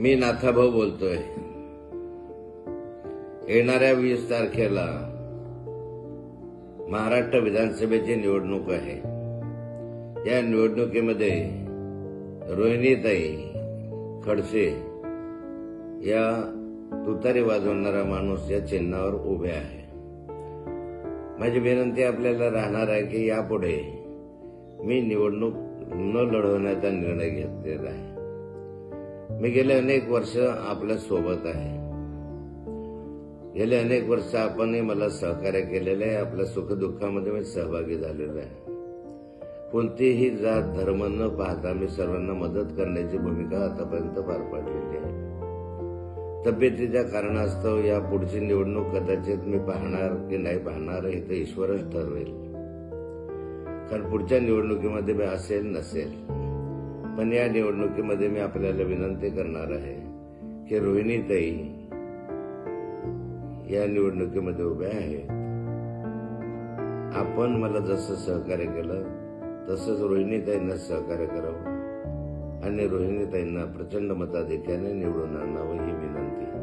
मी नाथाभाऊ बोलतोय। येणाऱ्या 20 तारखेला महाराष्ट्र विधानसभेची निवडणूक आहे। या निवडणुकीमध्ये रोहिणीताई खडसे या तुतारी वाजवणारा माणूस या चिन्हावर उभे आहे। माझी विनंती आपल्याला राहणार आहे की यापुढे मी निवडणूक न लढवण्याचा निर्णय घेतलेला आहे। मी गेले अनेक वर्ष आपल्या सोबत आहे। गेले अनेक वर्ष आपणही मला सहकार्य केलेले आहे। आपल्या सुखदुःखामध्ये मी सहभागी झालेलो आहे। कोणतीही जात धर्म न पाहता मी सर्वांना मदत करण्याची भूमिका आतापर्यंत पार पाडलेली आहे। तब्येतीच्या कारणास्तव या पुढची निवडणूक कदाचित मी पाहणार की नाही पाहणार हे तर ईश्वरच ठरवेल। कारण पुढच्या निवडणुकीमध्ये मी असेल नसेल, पण या निवडणुकीमध्ये मी आपल्याला विनंती करणार आहे की रोहिणीताई या निवडणुकीमध्ये उभ्या आहेत। आपण मला जसं सहकार्य केलं तसंच रोहिणीताईंना सहकार्य करावं आणि रोहिणीताईंना प्रचंड मताधिक्याने निवडून आणावं ही विनंती।